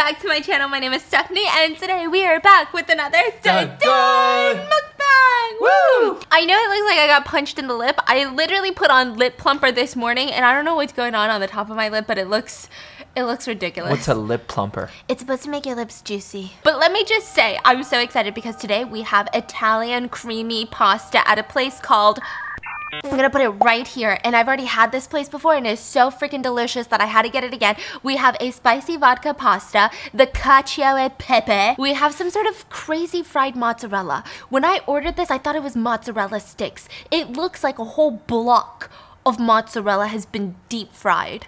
back to my channel. My name is Stephanie, and today we are back with another mukbang. Woo! I know it looks like I got punched in the lip. I literally put on lip plumper this morning, and I don't know what's going on the top of my lip, but it looks ridiculous. What's a lip plumper? It's supposed to make your lips juicy. But let me just say, I'm so excited because today we have Italian creamy pasta at a place called... I'm gonna put it right here, and I've already had this place before and it's so freaking delicious that I had to get it again. We have a spicy vodka pasta, the cacio e pepe. We have some sort of crazy fried mozzarella. When I ordered this, I thought it was mozzarella sticks. It looks like a whole block of mozzarella has been deep fried.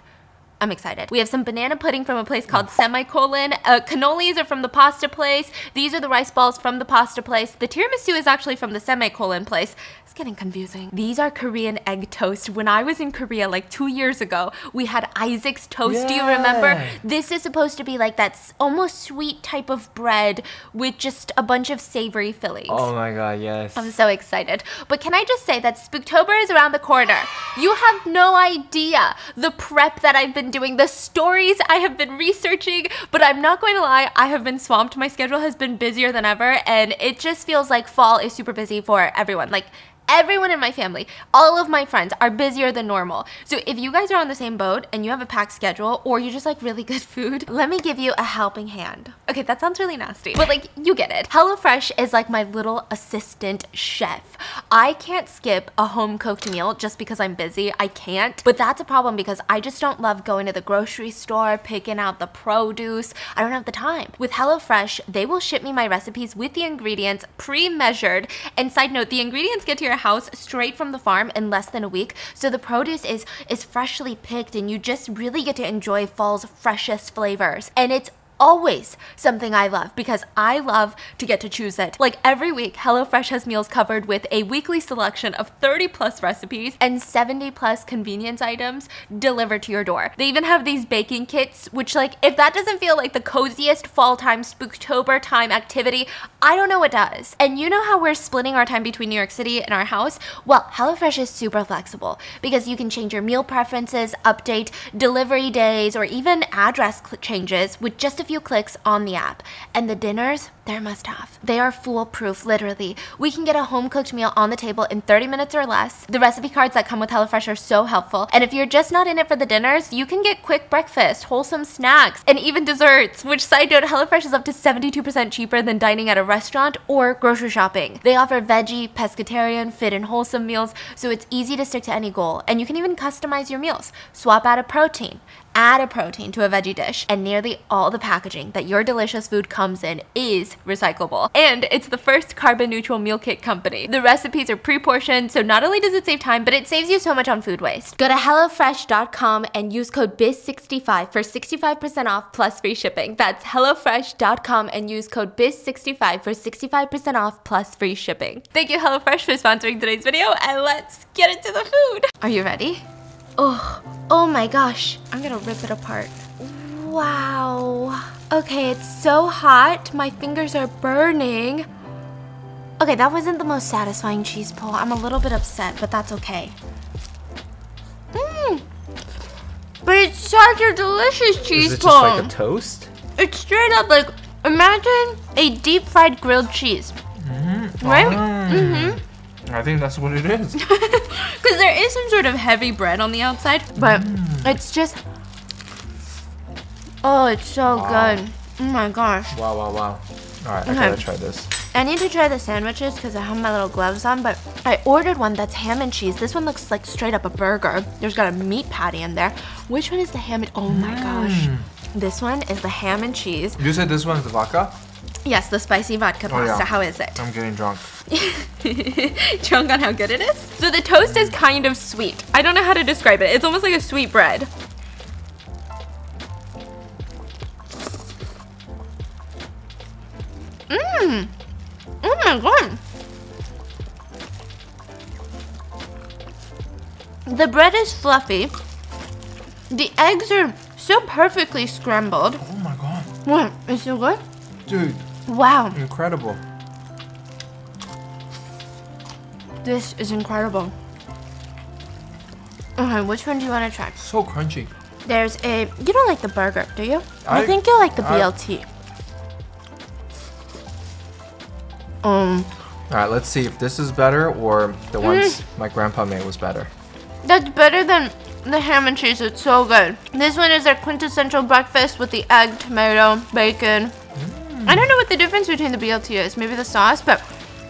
I'm excited. We have some banana pudding from a place called Semicolon. Cannolis are from the pasta place. These are the rice balls from the pasta place. The tiramisu is actually from the Semicolon place. It's getting confusing. These are Korean egg toast. When I was in Korea like 2 years ago, we had Isaac's toast. Do you remember? This is supposed to be like that almost sweet type of bread with just a bunch of savory fillings. Oh my god, yes. I'm so excited. But can I just say that Spooktober is around the corner. You have no idea the prep that I've been doing, the stories I have been researching, but I'm not going to lie, I have been swamped. My schedule has been busier than ever, and it just feels like fall is super busy for everyone. Like, everyone in my family, all of my friends are busier than normal. So if you guys are on the same boat and you have a packed schedule or you just like really good food, let me give you a helping hand. Okay, that sounds really nasty, but like, you get it. HelloFresh is like my little assistant chef. I can't skip a home cooked meal just because I'm busy. I can't, but that's a problem because I just don't love going to the grocery store, picking out the produce. I don't have the time. With HelloFresh, they will ship me my recipes with the ingredients pre-measured. And side note, the ingredients get to your house straight from the farm in less than a week, so the produce is freshly picked and you just really get to enjoy fall's freshest flavors. And it's always something I love because I love to get to choose it. Like every week, HelloFresh has meals covered with a weekly selection of 30 plus recipes and 70 plus convenience items delivered to your door. They even have these baking kits, which like, if that doesn't feel like the coziest fall time, Spooktober time activity, I don't know what does. And you know how we're splitting our time between New York City and our house? Well, HelloFresh is super flexible because you can change your meal preferences, update delivery days, or even address changes with just a few clicks on the app. And the dinners, they're a must-have. They are foolproof, literally. We can get a home-cooked meal on the table in 30 minutes or less. The recipe cards that come with HelloFresh are so helpful. And if you're just not in it for the dinners, you can get quick breakfast, wholesome snacks, and even desserts, which, side note, HelloFresh is up to 72% cheaper than dining at a restaurant or grocery shopping. They offer veggie, pescatarian, fit, and wholesome meals, so it's easy to stick to any goal. And you can even customize your meals. Swap out a protein, add a protein to a veggie dish, and nearly all the packaging that your delicious food comes in is recyclable. And it's the first carbon neutral meal kit company. The recipes are pre-portioned, so not only does it save time, but it saves you so much on food waste. Go to HelloFresh.com and use code BIZ65 for 65% off plus free shipping. That's HelloFresh.com and use code BIZ65 for 65% off plus free shipping. Thank you, HelloFresh, for sponsoring today's video, and let's get into the food. Are you ready? Oh my gosh, I'm gonna rip it apart. Wow. Okay, it's so hot. My fingers are burning. Okay, that wasn't the most satisfying cheese pull. I'm a little bit upset, but that's okay. But it's such a delicious cheese pull. Is it just like a toast? It's straight up like, imagine a deep fried grilled cheese. Right? I think that's what it is. Because there is some sort of heavy bread on the outside, but it's just, oh, it's so good. Oh my gosh. Wow. Alright, I gotta try this. I need to try the sandwiches because I have my little gloves on, but I ordered one that's ham and cheese. This one looks like straight up a burger. There's got a meat patty in there. Which one is the ham and, oh my gosh. This one is the ham and cheese. You said this one is the vodka? Yes, the spicy vodka pasta. Yeah. How is it? I'm getting drunk. Drunk on how good it is? So the toast is kind of sweet. I don't know how to describe it. It's almost like a sweet bread. Oh my god. The bread is fluffy. The eggs are so perfectly scrambled. Oh my god. What? Is it good? Dude. Wow. Incredible. This is incredible. Okay, which one do you want to try? So crunchy. There's a... You don't like the burger, do you? I think you like the BLT. Alright, let's see if this is better or the ones my grandpa made was better. That's better than the ham and cheese. It's so good. This one is their quintessential breakfast with the egg, tomato, bacon. I don't know what the difference between the BLT is. Maybe the sauce, but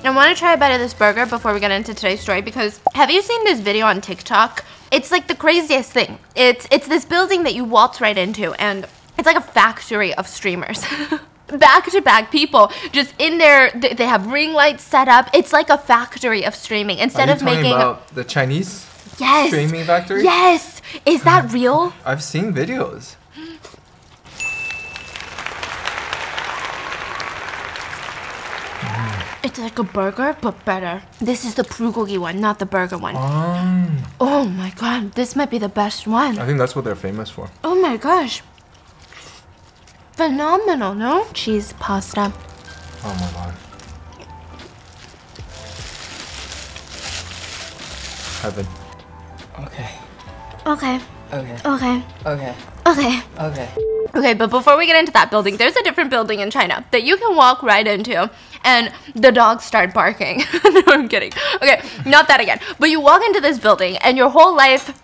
I want to try a bite of this burger before we get into today's story because have you seen this video on TikTok? It's like the craziest thing. It's this building that you waltz right into and it's like a factory of streamers. Back-to-back people just in there. They have ring lights set up. It's like a factory of streaming. Instead of making about the Chinese streaming factory? Yes. Is that real? I've seen videos. It's like a burger, but better. This is the bulgogi one, not the burger one. Oh my god, this might be the best one. I think that's what they're famous for. Oh my gosh. Phenomenal, no? Cheese pasta. Oh my god. Heaven. Okay. Okay. Okay. Okay. Okay. Okay. Okay. Okay, but before we get into that building, there's a different building in China that you can walk right into and the dogs start barking. No, I'm kidding. Okay, not that again. But you walk into this building and your whole life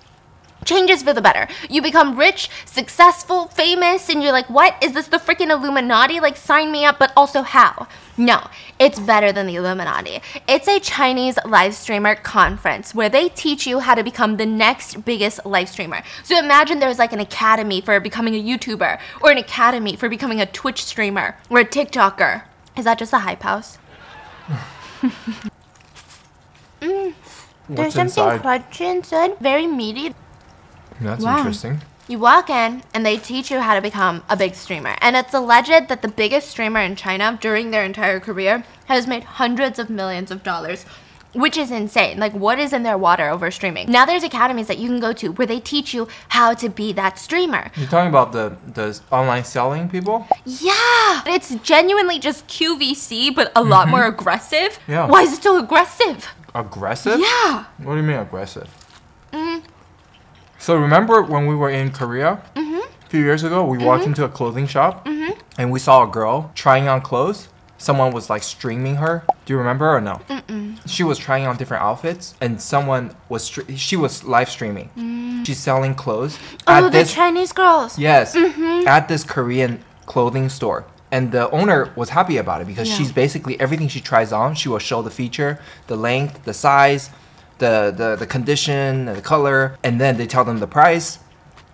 changes for the better. You become rich, successful, famous, and you're like, what? Is this the freaking Illuminati? Like, sign me up, but also how? No, it's better than the Illuminati. It's a Chinese live streamer conference where they teach you how to become the next biggest live streamer. So imagine there's like an academy for becoming a YouTuber or an academy for becoming a Twitch streamer or a TikToker. Is that just a hype house? There's something crunchy inside, very meaty. That's interesting. You walk in and they teach you how to become a big streamer. And it's alleged that the biggest streamer in China during their entire career has made hundreds of millions of dollars, which is insane. Like, what is in their water over streaming? Now there's academies that you can go to where they teach you how to be that streamer. You're talking about the online selling people? Yeah! It's genuinely just QVC, but a lot more aggressive. Yeah. Why is it so aggressive? Aggressive? Yeah. What do you mean aggressive? So remember when we were in Korea a few years ago, we walked into a clothing shop and we saw a girl trying on clothes. Someone was like streaming her. Do you remember or no? She was trying on different outfits and someone was, she was live streaming. She's selling clothes. Oh, the Chinese girls. Yes, at this Korean clothing store. And the owner was happy about it because she's basically, everything she tries on, she will show the feature, the length, the size, the condition, the color, and then they tell them the price,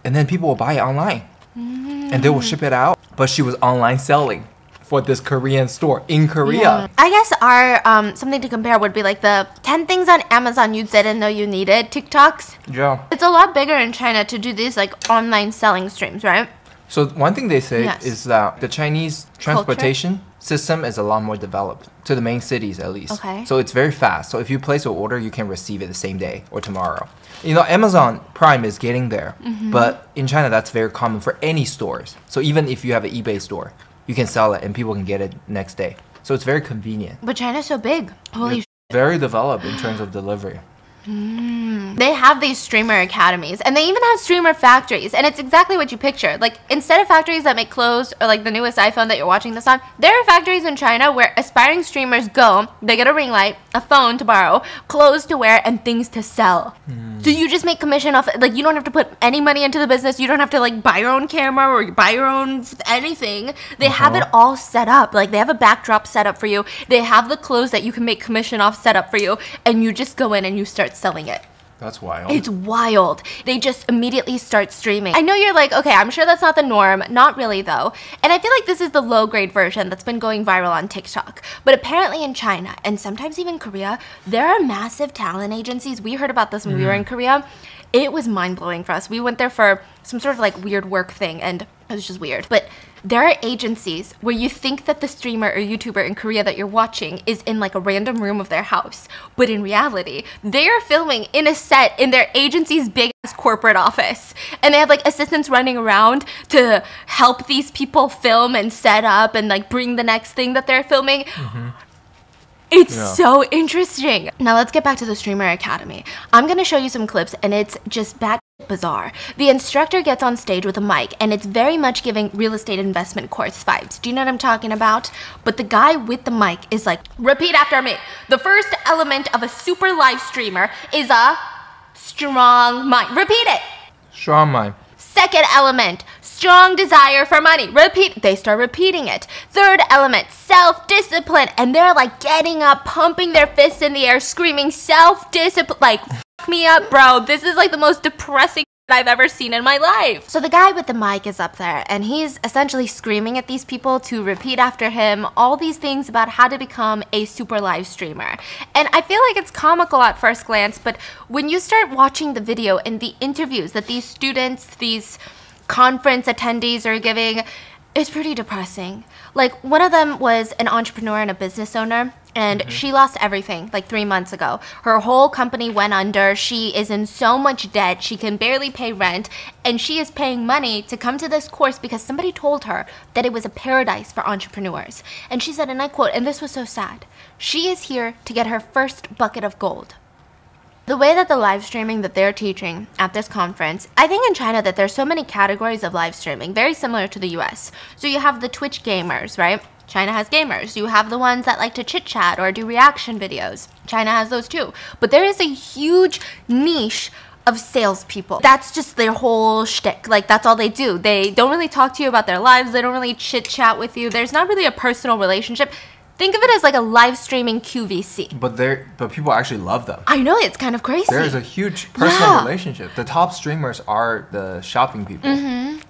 and then people will buy it online. And they will ship it out. But she was online selling for this Korean store in Korea. Yeah. I guess our something to compare would be like the 10 things on Amazon you didn't know you needed TikToks. Yeah. It's a lot bigger in China to do these like online selling streams, right? So one thing they say is that the Chinese transportation system is a lot more developed, to the main cities at least. Okay. So it's very fast. So if you place an order, you can receive it the same day or tomorrow. You know, Amazon Prime is getting there, but in China that's very common for any stores. So even if you have an eBay store, you can sell it and people can get it next day. So it's very convenient. But China's so big. Holy it's very developed in terms of delivery. They have these streamer academies and they even have streamer factories, and it's exactly what you picture. Like, instead of factories that make clothes or like the newest iPhone that you're watching this on, there are factories in China where aspiring streamers go, they get a ring light, a phone to borrow, clothes to wear, and things to sell. So you just make commission off, like, you don't have to put any money into the business. You don't have to like buy your own camera or buy your own anything. They have it all set up. Like, they have a backdrop set up for you. They have the clothes that you can make commission off set up for you, and you just go in and you start selling it. That's wild. It's wild. They just immediately start streaming. I know you're like, okay, I'm sure that's not the norm. Not really, though. And I feel like this is the low-grade version that's been going viral on TikTok. But apparently in China, and sometimes even Korea, there are massive talent agencies. We heard about this when we were in Korea. It was mind-blowing for us. We went there for some sort of like weird work thing, and it was just weird. But there are agencies where you think that the streamer or YouTuber in Korea that you're watching is in like a random room of their house. But in reality, they are filming in a set in their agency's big ass corporate office. And they have like assistants running around to help these people film and set up and like bring the next thing that they're filming. It's so interesting. Now let's get back to the Streamer Academy. I'm gonna show you some clips and it's just back bizarre. The instructor gets on stage with a mic, and it's very much giving real estate investment course vibes. Do you know what I'm talking about? But the guy with the mic is like, repeat after me. The first element of a super live streamer is a strong mind. Repeat it. Strong mind. Second element, strong desire for money. Repeat. They start repeating it. Third element, self-discipline. And they're like getting up, pumping their fists in the air, screaming self-discipline. Like, f me up, bro. This is like the most depressing I've ever seen in my life. So the guy with the mic is up there, and he's essentially screaming at these people to repeat after him all these things about how to become a super live streamer. And I feel like it's comical at first glance, but when you start watching the video and the interviews that these students, these conference attendees are giving, it's pretty depressing. Like, one of them was an entrepreneur and a business owner, and she lost everything like 3 months ago. Her whole company went under. She is in so much debt. She can barely pay rent, and she is paying money to come to this course because somebody told her that it was a paradise for entrepreneurs. And she said, and I quote, and this was so sad, she is here to get her first bucket of gold. The way that the live streaming that they're teaching at this conference, I think in China that there's so many categories of live streaming, very similar to the US. So you have the Twitch gamers, right? China has gamers. You have the ones that like to chit-chat or do reaction videos. China has those too. But there is a huge niche of salespeople. That's just their whole shtick. Like, that's all they do. They don't really talk to you about their lives. They don't really chit-chat with you. There's not really a personal relationship. Think of it as like a live streaming QVC. But people actually love them. I know, it's kind of crazy. There is a huge personal relationship. The top streamers are the shopping people.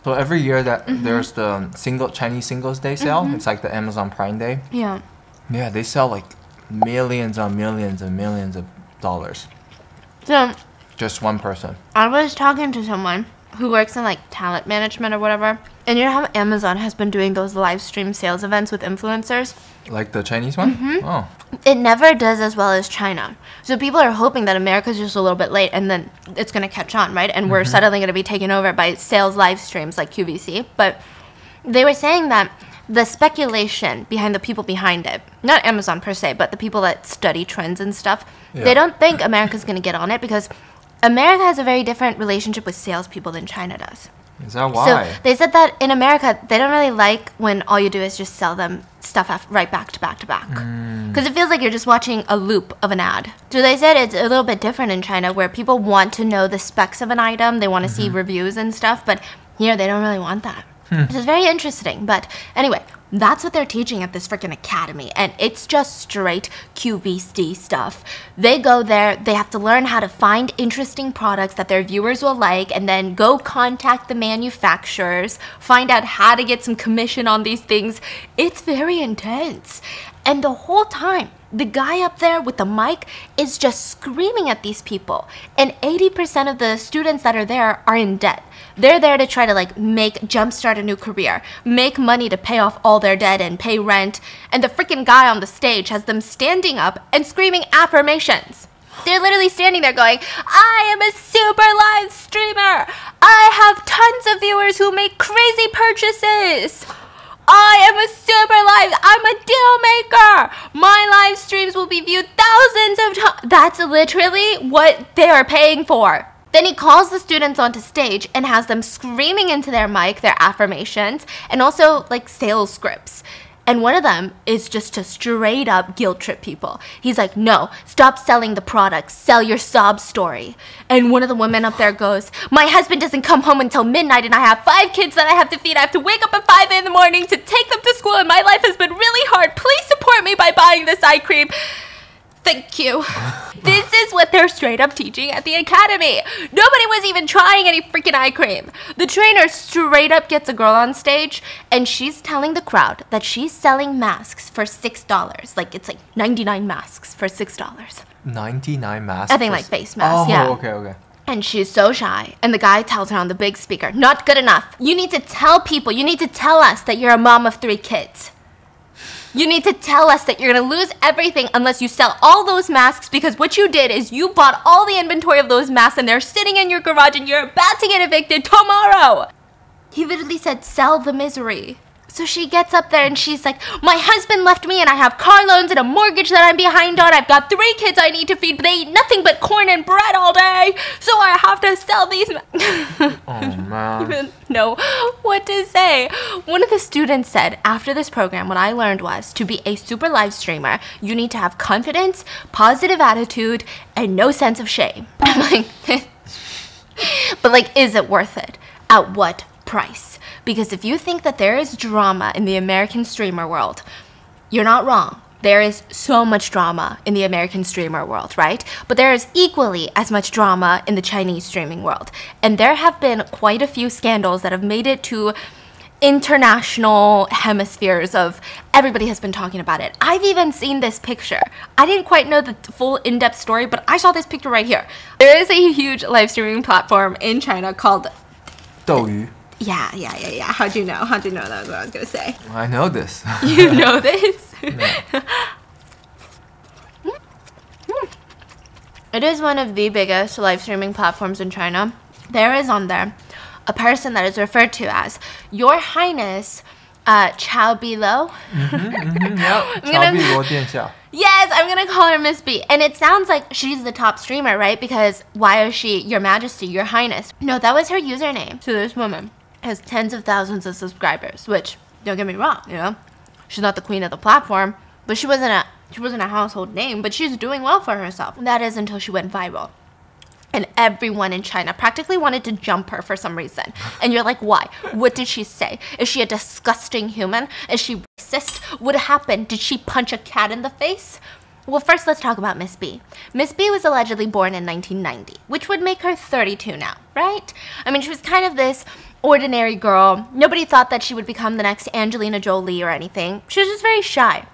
So every year that there's the Chinese Singles Day sale, it's like the Amazon Prime Day. Yeah. Yeah, they sell like millions on millions and millions of dollars. So just one person. I was talking to someone who works in like talent management or whatever, and you know how Amazon has been doing those live stream sales events with influencers? Like the Chinese one? Oh. It never does as well as China. So people are hoping that America's just a little bit late and then it's going to catch on, right? And we're suddenly going to be taken over by sales live streams like QVC. But they were saying that the speculation behind the people behind it, not Amazon per se, but the people that study trends and stuff, they don't think America's going to get on it because America has a very different relationship with salespeople than China does. Is that why? So they said that in America, they don't really like when all you do is just sell them stuff right back to back to back. Because it feels like you're just watching a loop of an ad. So they said it's a little bit different in China where people want to know the specs of an item. They want to see reviews and stuff. But here, they don't really want that. Which is very interesting. But anyway, that's what they're teaching at this freaking academy. And it's just straight QVC stuff. They go there, they have to learn how to find interesting products that their viewers will like, and then go contact the manufacturers, find out how to get some commission on these things. It's very intense. And the whole time, the guy up there with the mic is just screaming at these people. And 80% of the students that are there are in debt. They're there to try to like jumpstart a new career, make money to pay off all their debt and pay rent. And the freaking guy on the stage has them standing up and screaming affirmations. They're literally standing there going, I am a super live streamer. I have tons of viewers who make crazy purchases. I am a super live, I'm a deal maker. My live streams will be viewed thousands of times. That's literally what they are paying for. Then he calls the students onto stage and has them screaming into their mic their affirmations and also like sales scripts. And one of them is just to straight up guilt trip people. He's like, no, stop selling the products, sell your sob story. And one of the women up there goes, my husband doesn't come home until midnight and I have 5 kids that I have to feed. I have to wake up at 5 in the morning to take them to school and my life has been really hard. Please support me by buying this eye cream. Thank you. This is what they're straight up teaching at the academy. Nobody was even trying any freaking eye cream. The trainer straight up gets a girl on stage and she's telling the crowd that she's selling masks for $6. Like, it's like 99 masks for $6. 99 masks? I think like face masks, yeah. Okay. And she's so shy. And the guy tells her on the big speaker, not good enough. You need to tell people, you need to tell us that you're a mom of 3 kids. You need to tell us that you're going to lose everything unless you sell all those masks because what you did is you bought all the inventory of those masks and they're sitting in your garage and you're about to get evicted tomorrow. He literally said, sell the misery. So she gets up there and she's like, my husband left me and I have car loans and a mortgage that I'm behind on. I've got 3 kids I need to feed, but they eat nothing but corn and bread all day. So I have to sell these. Oh, man. Even know what to say. One of the students said, after this program, what I learned was to be a super live streamer, you need to have confidence, positive attitude, and no sense of shame. I'm like, but like, is it worth it? At what price? Because if you think that there is drama in the American streamer world, you're not wrong. There is so much drama in the American streamer world, right? But there is equally as much drama in the Chinese streaming world. And there have been quite a few scandals that have made it to international hemispheres of everybody has been talking about it. I've even seen this picture. I didn't quite know the full in-depth story, but I saw this picture right here. There is a huge live streaming platform in China called 斗鱼. Yeah. How'd you know? How'd you know that was what I was going to say? I know this. You know this? It is one of the biggest live streaming platforms in China. There is on there a person that is referred to as Your Highness Chao Bilo. Yes, I'm gonna call her Miss B. And it sounds like she's the top streamer, right? Because why is she Your Majesty, Your Highness? No, that was her username. So this woman has tens of thousands of subscribers, which, don't get me wrong, you know? She's not the queen of the platform, but she wasn't a household name, but she's doing well for herself. That is until she went viral. And everyone in China practically wanted to jump her for some reason. And you're like, why? What did she say? Is she a disgusting human? Is she racist? What happened? Did she punch a cat in the face? Well, first let's talk about Miss B. Miss B was allegedly born in 1990, which would make her 32 now, right? I mean, she was kind of this ordinary girl. Nobody thought that she would become the next Angelina Jolie or anything. She was just very shy.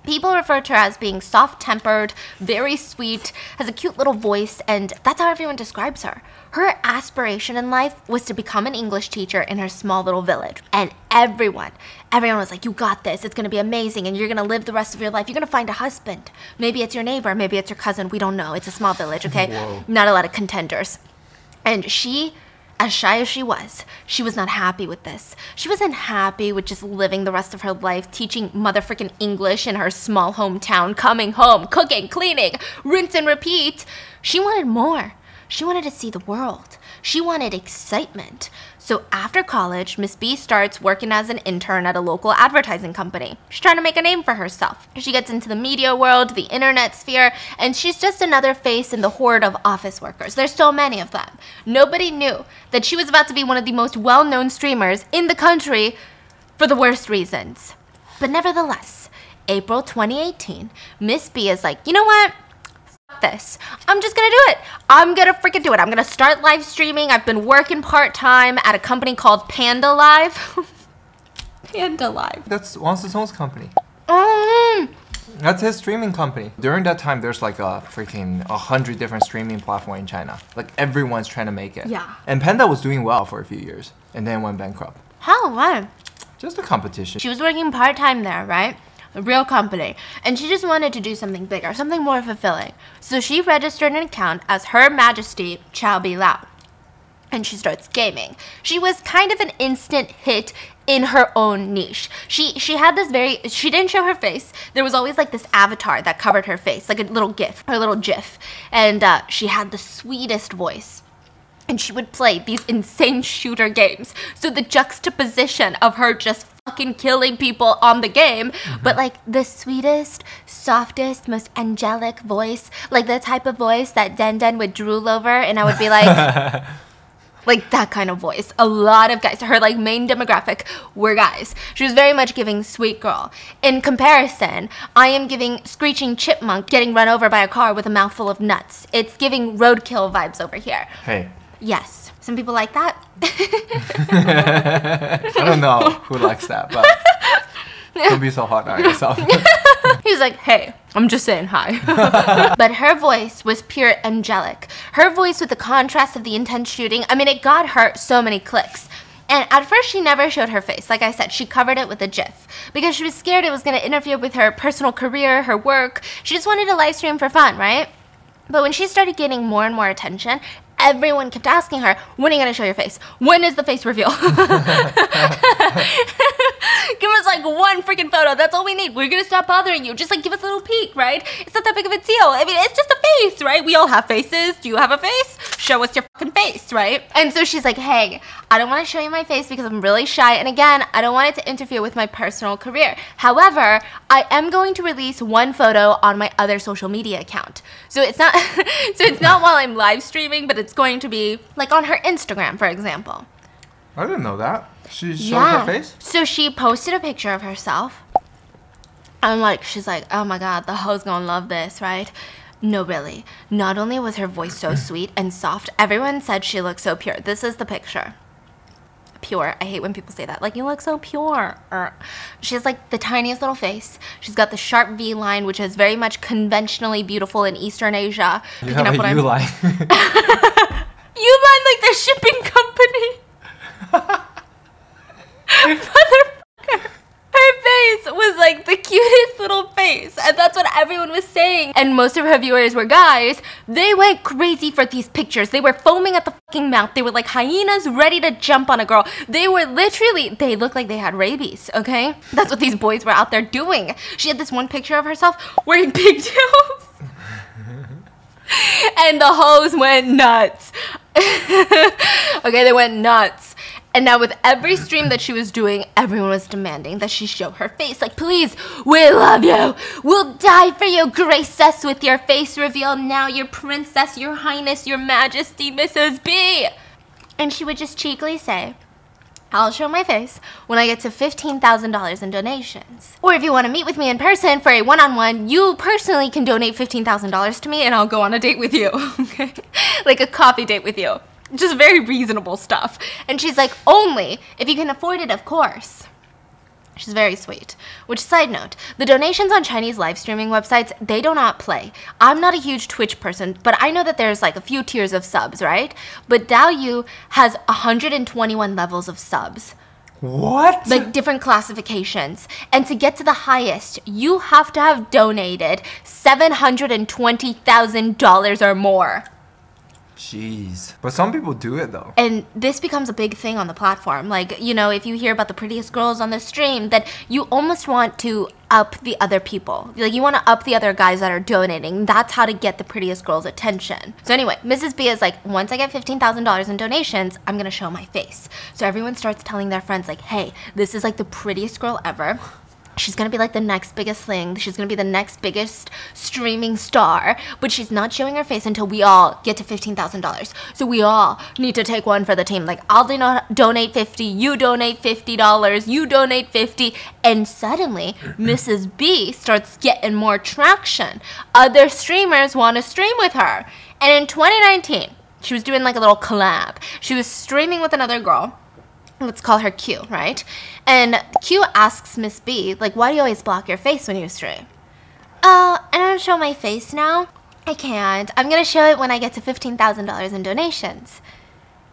People refer to her as being soft-tempered, very sweet, has a cute little voice, and that's how everyone describes her. Her aspiration in life was to become an English teacher in her small little village. And everyone was like, you got this, it's gonna be amazing, and you're gonna live the rest of your life. You're gonna find a husband. Maybe it's your neighbor, maybe it's your cousin, we don't know. It's a small village, okay? Whoa. Not a lot of contenders. And she, as shy as she was not happy with this. She wasn't happy with just living the rest of her life teaching motherfucking English in her small hometown, coming home, cooking, cleaning, rinse and repeat. She wanted more. She wanted to see the world. She wanted excitement. So after college, Miss B starts working as an intern at a local advertising company. She's trying to make a name for herself. She gets into the media world, the internet sphere, and she's just another face in the horde of office workers. There's so many of them. Nobody knew that she was about to be one of the most well-known streamers in the country for the worst reasons. But nevertheless, April 2018, Miss B is like, you know what? This. I'm just gonna do it. I'm gonna freaking do it. I'm gonna start live streaming. I've been working part-time at a company called Panda Live. Panda Live. That's Wang Sisong's company. That's his streaming company. During that time, there's like a freaking 100 different streaming platforms in China. Like everyone's trying to make it. Yeah. And Panda was doing well for a few years and then went bankrupt. How? Why? Just a competition. She was working part-time there, right? A real company, and she just wanted to do something bigger, something more fulfilling. So she registered an account as Her Majesty Chao Bilao, and she starts gaming. She was kind of an instant hit in her own niche. She had this she didn't show her face. There was always like this avatar that covered her face, like a little gif, her little gif, and she had the sweetest voice. And she would play these insane shooter games. So the juxtaposition of her just fucking killing people on the game, but like the sweetest, softest, most angelic voice, like the type of voice that Den would drool over, and I would be like, like that kind of voice. A lot of guys, her like main demographic were guys. She was very much giving sweet girl. In comparison, I am giving screeching chipmunk getting run over by a car with a mouthful of nuts. It's giving roadkill vibes over here. Hey. Yes. Some people like that. I don't know who likes that, but don't be so hard on yourself. He's like, hey, I'm just saying hi. But her voice was pure angelic. Her voice with the contrast of the intense shooting, I mean, it got her so many clicks. And at first, she never showed her face. Like I said, she covered it with a GIF because she was scared it was going to interfere with her personal career, her work. She just wanted to live stream for fun, right? But when she started getting more and more attention, everyone kept asking her, when are you going to show your face? When is the face reveal? Give us like one freaking photo. That's all we need. We're gonna stop bothering you. Just like give us a little peek, right? It's not that big of a deal. I mean, it's just a face, right? We all have faces. Do you have a face? Show us your fucking face, right? And so she's like, hey, I don't want to show you my face because I'm really shy. And again, I don't want it to interfere with my personal career. However, I am going to release one photo on my other social media account. So it's not, while I'm live streaming, but it's going to be like on her Instagram, for example. I didn't know that. She showed her face? So she posted a picture of herself. I'm like, she's like, oh my God, the hoe's gonna love this, right? No, really. Not only was her voice so sweet and soft, everyone said she looked so pure. This is the picture. Pure. I hate when people say that. Like, you look so pure. She has like the tiniest little face. She's got the sharp V line, which is very much conventionally beautiful in Eastern Asia. You have a U line. U-line like the shipping company. Motherfucker. Her face was like the cutest little face, and that's what everyone was saying. And most of her viewers were guys. They went crazy for these pictures. They were foaming at the fucking mouth. They were like hyenas ready to jump on a girl. They were literally, they looked like they had rabies, okay? That's what these boys were out there doing. She had this one picture of herself wearing pigtails. And the hoes went nuts. Okay, they went nuts. And now with every stream that she was doing, everyone was demanding that she show her face. Like, please, we love you. We'll die for you. Grace us with your face reveal now, your princess, your highness, your majesty, Mrs. B. And she would just cheekily say, I'll show my face when I get to $15,000 in donations. Or if you want to meet with me in person for a one-on-one, you personally can donate $15,000 to me and I'll go on a date with you, okay? Like a coffee date with you. Just very reasonable stuff. And she's like, only if you can afford it, of course. She's very sweet. Which, side note, the donations on Chinese live streaming websites, they do not play. I'm not a huge Twitch person, but I know that there's like a few tiers of subs, right? But Daoyu has 121 levels of subs. What? Like different classifications. And to get to the highest, you have to have donated $720,000 or more. Jeez. But some people do it though. And this becomes a big thing on the platform. Like, you know, if you hear about the prettiest girls on the stream, that you almost want to up the other people. Like, you want to up the other guys that are donating. That's how to get the prettiest girls' attention. So anyway, Mrs. B is like, once I get $15,000 in donations, I'm going to show my face. So everyone starts telling their friends like, hey, this is like the prettiest girl ever. She's gonna be like the next biggest thing. She's gonna be the next biggest streaming star. But she's not showing her face until we all get to $15,000. So we all need to take one for the team. Like, I'll donate 50, you donate $50, you donate 50. And suddenly, Mrs. B starts getting more traction. Other streamers want to stream with her. And in 2019, she was doing like a little collab. She was streaming with another girl. Let's call her Q, right? And Q asks Miss B, like, why do you always block your face when you stream? Oh, I don't show my face now. I can't. I'm going to show it when I get to $15,000 in donations.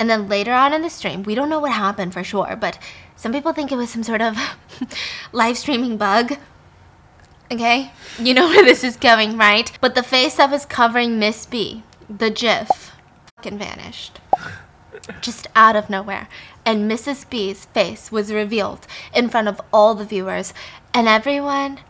And then later on in the stream, we don't know what happened for sure, but some people think it was some sort of live streaming bug. Okay? You know where this is going, right? But the face that was covering Miss B, the GIF, fucking vanished. Just out of nowhere. And Mrs. B's face was revealed in front of all the viewers, and everyone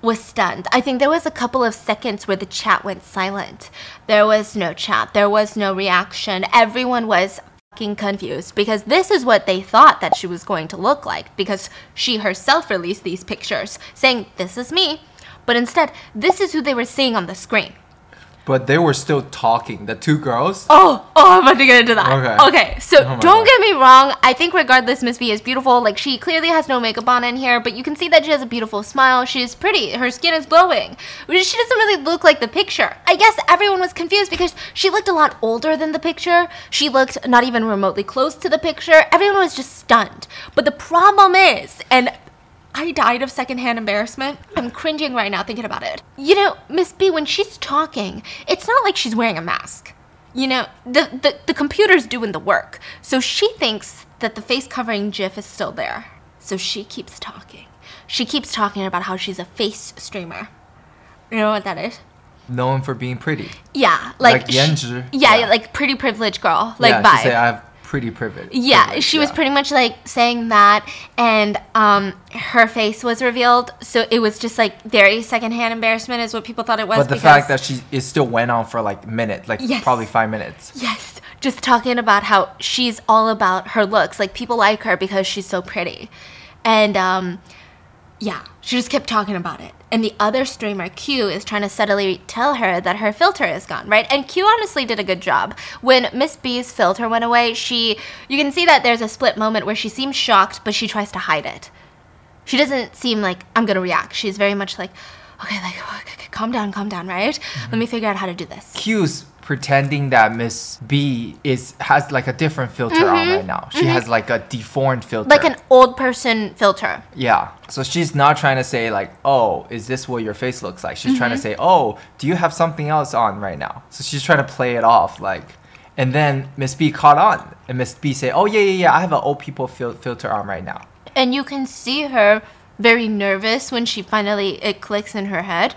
was stunned. I think there was a couple of seconds where the chat went silent. There was no chat. There was no reaction. Everyone was fucking confused because this is what they thought that she was going to look like, because she herself released these pictures saying, this is me. But instead, this is who they were seeing on the screen. But they were still talking, the two girls. Oh, I'm about to get into that. Okay, so don't get me wrong. I think regardless, Miss B is beautiful. Like, she clearly has no makeup on in here, but you can see that she has a beautiful smile. She's pretty. Her skin is glowing. She doesn't really look like the picture. I guess everyone was confused because she looked a lot older than the picture. She looked not even remotely close to the picture. Everyone was just stunned. But the problem is, and I died of secondhand embarrassment. I'm cringing right now thinking about it. You know, Miss B, when she's talking, it's not like she's wearing a mask. You know, the computer's doing the work. So she thinks that the face covering GIF is still there. So she keeps talking. She keeps talking about how she's a face streamer. You know what that is? Known for being pretty. Yeah, like Yanzhi. Yeah, like pretty privileged girl. Like, yeah, vibe. She say I have pretty privileged. Yeah, she was pretty much like saying that, and her face was revealed, so it was just like very secondhand embarrassment is what people thought it was. But the fact that it still went on for like minutes, like probably 5 minutes. Yes, just talking about how she's all about her looks, like people like her because she's so pretty, and yeah, she just kept talking about it. And the other streamer, Q, is trying to subtly tell her that her filter is gone, right? And Q honestly did a good job. When Miss B's filter went away, you can see that there's a split moment where she seems shocked, but she tries to hide it. She doesn't seem like, I'm going to react. She's very much like, okay, calm down, right? Let me figure out how to do this. Q's pretending that Miss B has like a different filter on right now. She has like a deformed filter. Like an old person filter. Yeah. So she's not trying to say like, oh, is this what your face looks like? She's trying to say, oh, do you have something else on right now? So she's trying to play it off like, and then Miss B caught on. And Miss B say, oh, yeah, I have an old people filter on right now. And you can see her very nervous when it clicks in her head.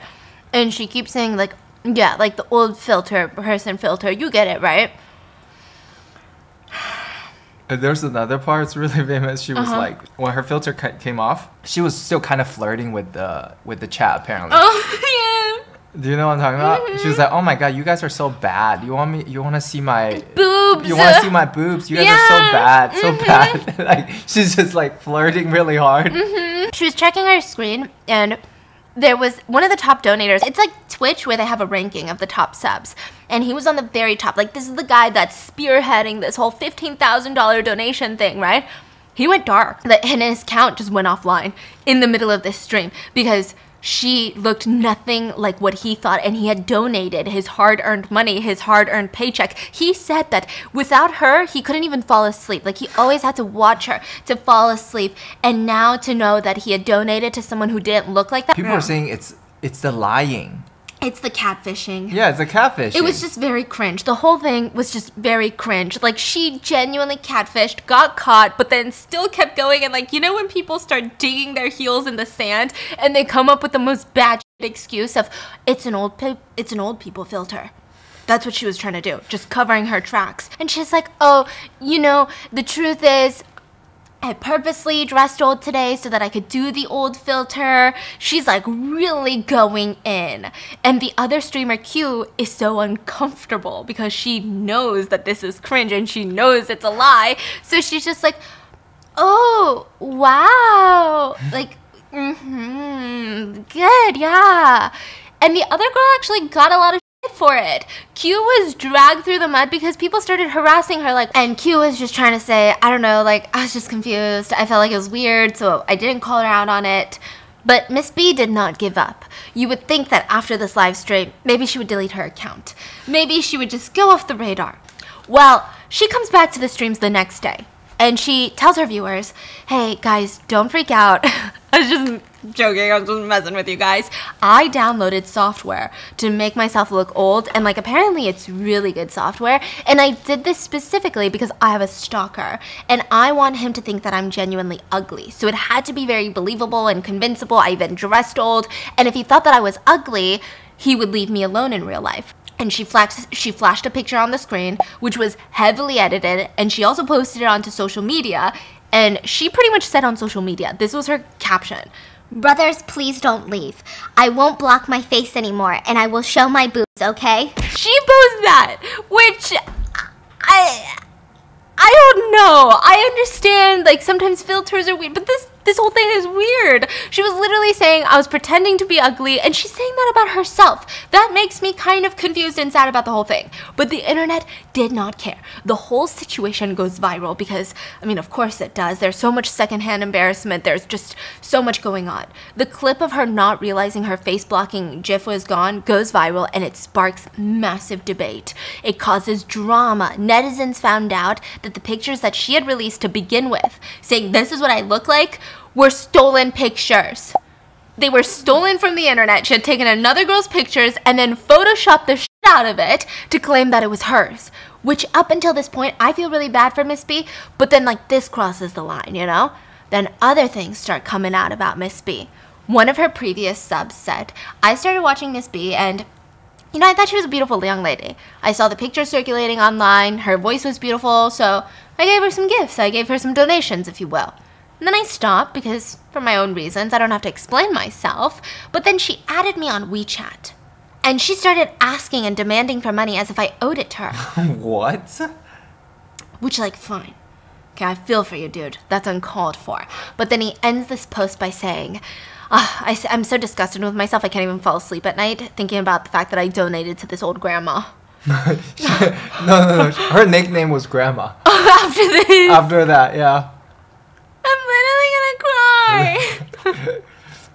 And she keeps saying like, yeah, like the old person filter. You get it, right? There's another part that's really famous. She was like, when her filter came off, she was still kind of flirting with the chat, apparently. Oh, yeah. Do you know what I'm talking about? She was like, oh my god, you guys are so bad. You want to see my boobs? You want to see my boobs? You guys are so bad, so bad. Like, she's just like flirting really hard. She was checking her screen, and there was one of the top donators. It's like Twitch where they have a ranking of the top subs. And he was on the very top. Like, this is the guy that's spearheading this whole $15,000 donation thing, right? He went dark. And his account just went offline in the middle of this stream because she looked nothing like what he thought, and he had donated his hard-earned money, his hard-earned paycheck. He said that without her, he couldn't even fall asleep. Like, he always had to watch her to fall asleep, and now to know that he had donated to someone who didn't look like that. People are saying it's the lying. It's the catfishing. Yeah, it's the catfishing. It was just very cringe. The whole thing was just very cringe. Like, she genuinely catfished, got caught, but then still kept going. And, like, you know when people start digging their heels in the sand and they come up with the most bad excuse of, it's an old people filter. That's what she was trying to do, just covering her tracks. And she's like, oh, you know, the truth is, I purposely dressed old today so that I could do the old filter. She's like really going in. And the other streamer, Q, is so uncomfortable because she knows that this is cringe and she knows it's a lie. So she's just like, oh, wow. Like, good, yeah. And the other girl actually got a lot of for it. Q was dragged through the mud because people started harassing her, like, and Q was just trying to say, I don't know, like, I was just confused. I felt like it was weird, so I didn't call her out on it. But Miss B did not give up. You would think that after this live stream, maybe she would delete her account. Maybe she would just go off the radar. Well, she comes back to the streams the next day, and she tells her viewers, hey, guys, don't freak out. I was just joking, I was just messing with you guys. I downloaded software to make myself look old, and like apparently it's really good software, and I did this specifically because I have a stalker and I want him to think that I'm genuinely ugly, so it had to be very believable and convincible. I even dressed old, and if he thought that I was ugly, he would leave me alone in real life. And she flashed a picture on the screen, which was heavily edited, and she also posted it onto social media. And she pretty much said on social media, this was her caption: brothers, please don't leave. I won't block my face anymore, and I will show my boobs, okay? She posted that, which I don't know. I understand, like, sometimes filters are weird, but this whole thing is weird. She was literally saying I was pretending to be ugly, and she's saying that about herself. That makes me kind of confused and sad about the whole thing. But the internet did not care. The whole situation goes viral because, I mean, of course it does. There's so much secondhand embarrassment. There's just so much going on. The clip of her not realizing her face blocking GIF was gone goes viral, and it sparks massive debate. It causes drama. Netizens found out that the pictures that she had released to begin with, saying this is what I look like, were stolen pictures. They were stolen from the internet. She had taken another girl's pictures and then photoshopped the shit out of it to claim that it was hers. Which up until this point, I feel really bad for Miss B, but then like this crosses the line, you know? Then other things start coming out about Miss B. One of her previous subs said, I started watching Miss B and You know, I thought she was a beautiful young lady. I saw the pictures circulating online. Her voice was beautiful, so I gave her some gifts. I gave her some donations, if you will. And then I stopped because, for my own reasons, I don't have to explain myself. But then she added me on WeChat. And she started asking and demanding for money as if I owed it to her. What? Which, like, fine. Okay, I feel for you, dude. That's uncalled for. But then he ends this post by saying, I'm so disgusted with myself, I can't even fall asleep at night thinking about the fact that I donated to this old grandma. No. Her nickname was Grandma. After this. After that, yeah. I'm literally gonna cry.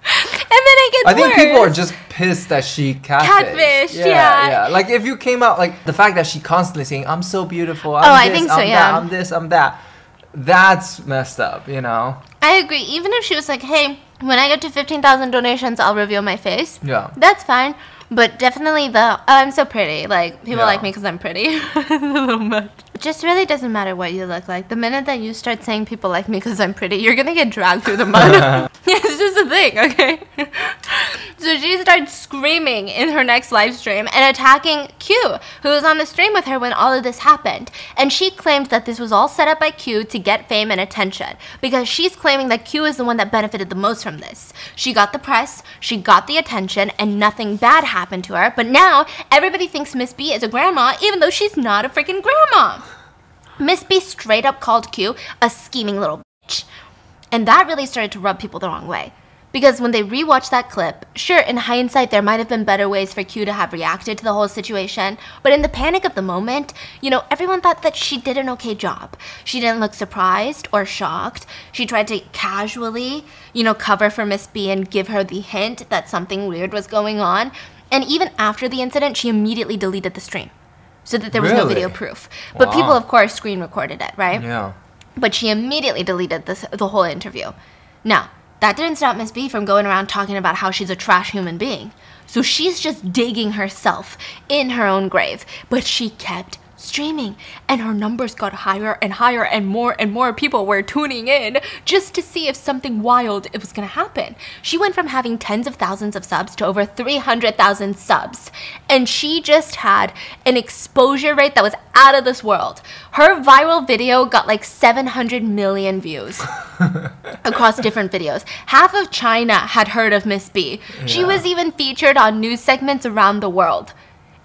And then it gets I think worse. people are just pissed that she catfished. Yeah. Like, if you came out, like, the fact that she constantly saying, I'm so beautiful, I think so, yeah. I'm this, I'm that. That's messed up, you know? I agree. Even if she was like, hey, when I get to 15,000 donations, I'll reveal my face. Yeah. That's fine. But definitely I'm so pretty. Like, people like me because I'm pretty. A little much. It just really doesn't matter what you look like. The minute that you start saying people like me because I'm pretty, you're going to get dragged through the mud. It's just a thing, okay? So she starts screaming in her next live stream and attacking Q, who was on the stream with her when all of this happened. And she claimed that this was all set up by Q to get fame and attention, because she's claiming that Q is the one that benefited the most from this. She got the press, she got the attention, and nothing bad happened to her. But now everybody thinks Miss B is a grandma, even though she's not a freaking grandma. Miss B straight up called Q a scheming little bitch. And that really started to rub people the wrong way. Because when they rewatched that clip, sure, in hindsight, there might have been better ways for Q to have reacted to the whole situation. But in the panic of the moment, you know, everyone thought that she did an okay job. She didn't look surprised or shocked. She tried to casually, you know, cover for Miss B and give her the hint that something weird was going on. And even after the incident, she immediately deleted the stream so that there was no video proof. But people, of course, screen recorded it, right? Yeah. But she immediately deleted the whole interview. Now, that didn't stop Miss B from going around talking about how she's a trash human being. So she's just digging herself in her own grave. But she kept streaming, and her numbers got higher and higher, and more people were tuning in just to see if something wild was going to happen. She went from having tens of thousands of subs to over 300,000 subs, and she just had an exposure rate that was out of this world. Her viral video got like 700 million views across different videos. Half of China had heard of Miss B. Yeah. She was even featured on news segments around the world.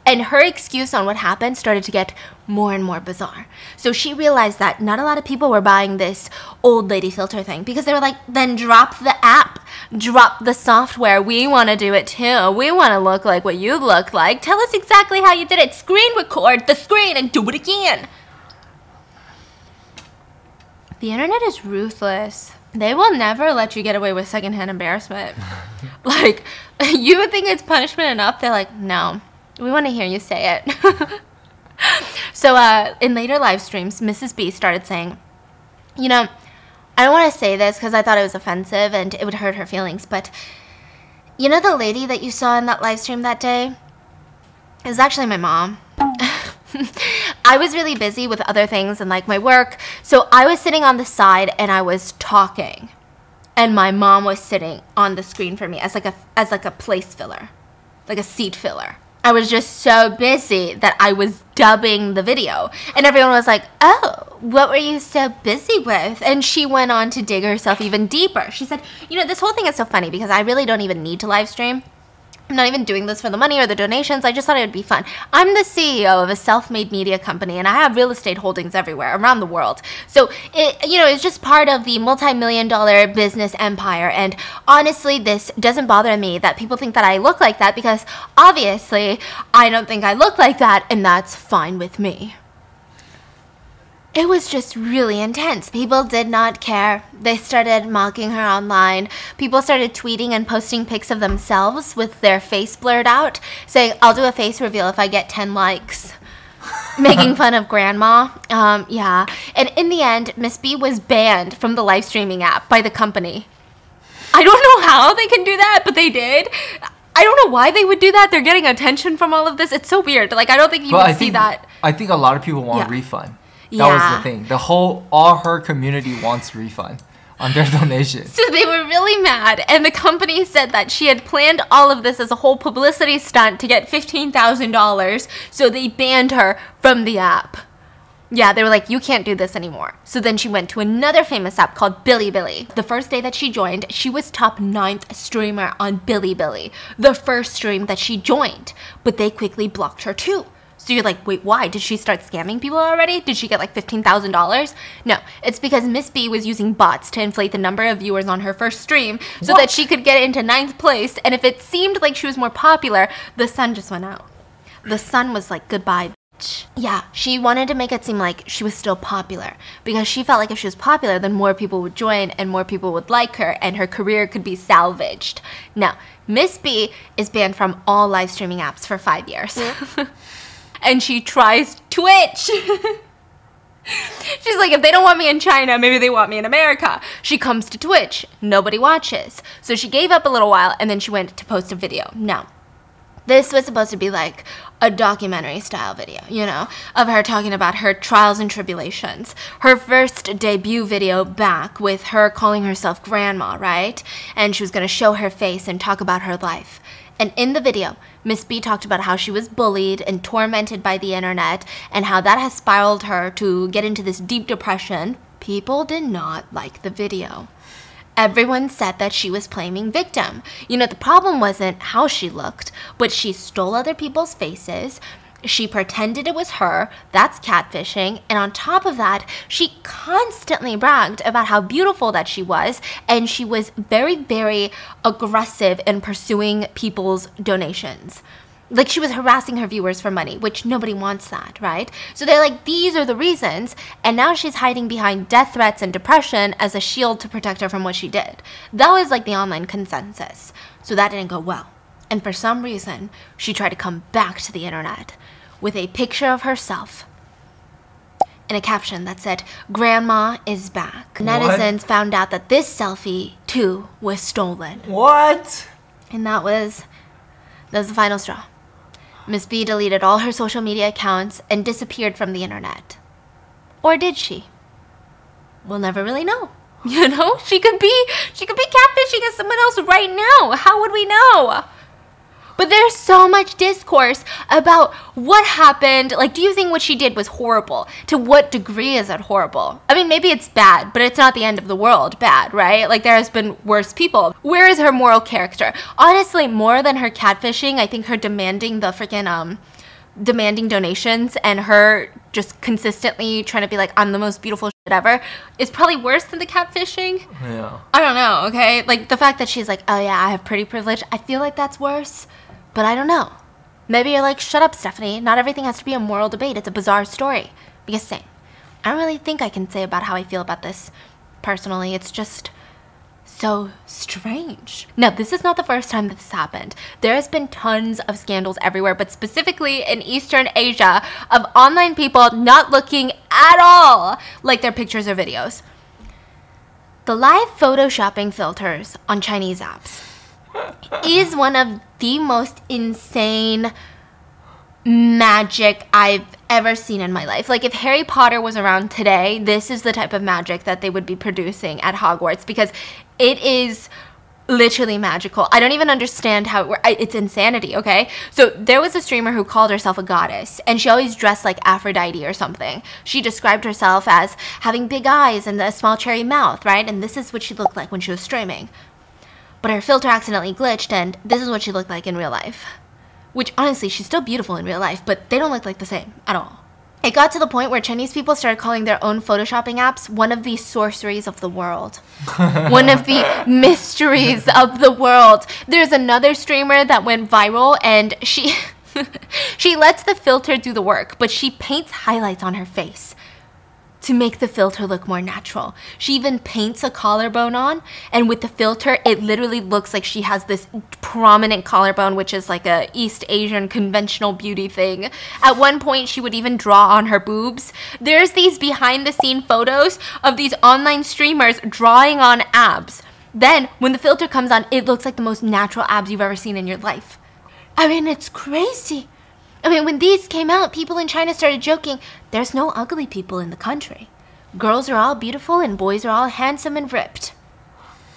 And her excuse on what happened started to get more and more bizarre. So she realized that not a lot of people were buying this old lady filter thing, because they were like, then drop the app, drop the software. We want to do it too. We want to look like what you look like. Tell us exactly how you did it. Screen record the screen and do it again. The internet is ruthless. They will never let you get away with secondhand embarrassment. Like, you would think it's punishment enough. They're like, no. We want to hear you say it. So in later live streams, Mrs. B started saying, you know, I don't want to say this because I thought it was offensive and it would hurt her feelings, but you know the lady that you saw in that live stream that day? It was actually my mom. I was really busy with other things and like my work, so I was sitting on the side and I was talking, and my mom was sitting on the screen for me as like a place filler, like a seat filler. I was just so busy that I was dubbing the video. And everyone was like, oh, what were you so busy with? And she went on to dig herself even deeper. She said, you know, this whole thing is so funny because I really don't even need to live stream. I'm not even doing this for the money or the donations. I just thought it would be fun. I'm the CEO of a self-made media company, and I have real estate holdings everywhere around the world. So, it's just part of the multi-million-dollar business empire. And honestly, this doesn't bother me that people think that I look like that, because obviously I don't think I look like that, and that's fine with me. It was just really intense. People did not care. They started mocking her online. People started tweeting and posting pics of themselves with their face blurred out, saying, I'll do a face reveal if I get 10 likes. Making fun of grandma. Yeah. And in the end, Miss B was banned from the live streaming app by the company. I don't know how they can do that, but they did. I don't know why they would do that. They're getting attention from all of this. It's so weird. Like, I don't think you would see that. I think a lot of people want a refund. That was the thing. All her community wants refund. on their donation. So they were really mad, and the company said that she had planned all of this as a whole publicity stunt to get $15,000, so they banned her from the app. Yeah, they were like, you can't do this anymore. So then she went to another famous app called Bilibili. The first day that she joined, she was top 9th streamer on Bilibili, the first stream that she joined. But they quickly blocked her too. So you're like, wait, why? Did she start scamming people already? Did she get like $15,000? No, it's because Miss B was using bots to inflate the number of viewers on her first stream so that she could get into 9th place. And if it seemed like she was more popular, the sun just went out. The sun was like, goodbye. Yeah, she wanted to make it seem like she was still popular because she felt like if she was popular, then more people would join and more people would like her and her career could be salvaged. Now, Miss B is banned from all live streaming apps for 5 years. And she tries Twitch. She's like, if they don't want me in China, maybe they want me in America. She comes to Twitch. Nobody watches. So she gave up a little while and then she went to post a video. Now, this was supposed to be like a documentary style video, you know, of her talking about her trials and tribulations. Her first debut video back with her calling herself grandma, right? And she was going to show her face and talk about her life. And in the video, Miss B talked about how she was bullied and tormented by the internet and how that has spiraled her to get into this deep depression. People did not like the video. Everyone said that she was playing victim. You know, the problem wasn't how she looked, but she stole other people's faces. She pretended it was her. That's catfishing. And on top of that, she constantly bragged about how beautiful that she was. And she was very, very aggressive in pursuing people's donations. Like, she was harassing her viewers for money, which nobody wants that, right? So they're like, these are the reasons. And now she's hiding behind death threats and depression as a shield to protect her from what she did. That was like the online consensus. So that didn't go well. And for some reason, she tried to come back to the internet with a picture of herself and a caption that said, "Grandma is back." Netizens found out that this selfie, too, was stolen. What? And that was the final straw. Miss B deleted all her social media accounts and disappeared from the internet. Or did she? We'll never really know. You know, she could be catfishing as someone else right now. How would we know? But there's so much discourse about what happened. Like, do you think what she did was horrible? To what degree is it horrible? I mean, maybe it's bad, but it's not the end of the world bad, right? Like, there has been worse people. Where is her moral character? Honestly, more than her catfishing, I think her demanding the freaking, demanding donations and her just consistently trying to be like, I'm the most beautiful shit ever is probably worse than the catfishing. Yeah. I don't know, okay? Like, the fact that she's like, oh yeah, I have pretty privilege, I feel like that's worse. But I don't know. Maybe you're like, shut up, Stephanie. Not everything has to be a moral debate. It's a bizarre story. Because same. I don't really think I can say about how I feel about this personally. It's just so strange. Now, this is not the first time that this happened. There has been tons of scandals everywhere, but specifically in Eastern Asia, of online people not looking at all like their pictures or videos. The live photoshopping filters on Chinese apps is one of the most insane magic I've ever seen in my life. Like, if Harry Potter was around today, this is the type of magic that they would be producing at Hogwarts, because it is literally magical. I don't even understand how it works. It's insanity, okay? So there was a streamer who called herself a goddess, and she always dressed like Aphrodite or something. She described herself as having big eyes and a small cherry mouth, right? And this is what she looked like when she was streaming. But her filter accidentally glitched, and this is what she looked like in real life. Which, honestly, she's still beautiful in real life, but they don't look like the same at all. It got to the point where Chinese people started calling their own photoshopping apps one of the sorceries of the world. One of the mysteries of the world. There's another streamer that went viral, and she lets the filter do the work, but she paints highlights on her face to make the filter look more natural. She even paints a collarbone on, and with the filter, it literally looks like she has this prominent collarbone, which is like a East Asian conventional beauty thing. At one point, she would even draw on her boobs. There's these behind-the-scene photos of these online streamers drawing on abs. Then, when the filter comes on, it looks like the most natural abs you've ever seen in your life. I mean, it's crazy. I mean, when these came out, people in China started joking, there's no ugly people in the country. Girls are all beautiful and boys are all handsome and ripped.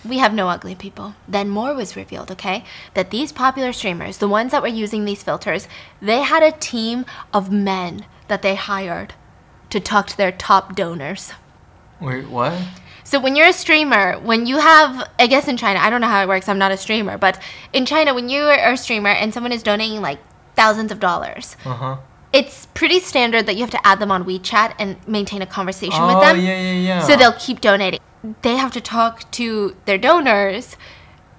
We have no ugly people. Then more was revealed, okay? That these popular streamers, the ones that were using these filters, they had a team of men that they hired to talk to their top donors. Wait, what? So when you're a streamer, when you have, I guess in China, I don't know how it works, I'm not a streamer, but in China, when you are a streamer and someone is donating like thousands of dollars, it's pretty standard that you have to add them on WeChat and maintain a conversation with them. Oh, yeah. So they'll keep donating. They have to talk to their donors,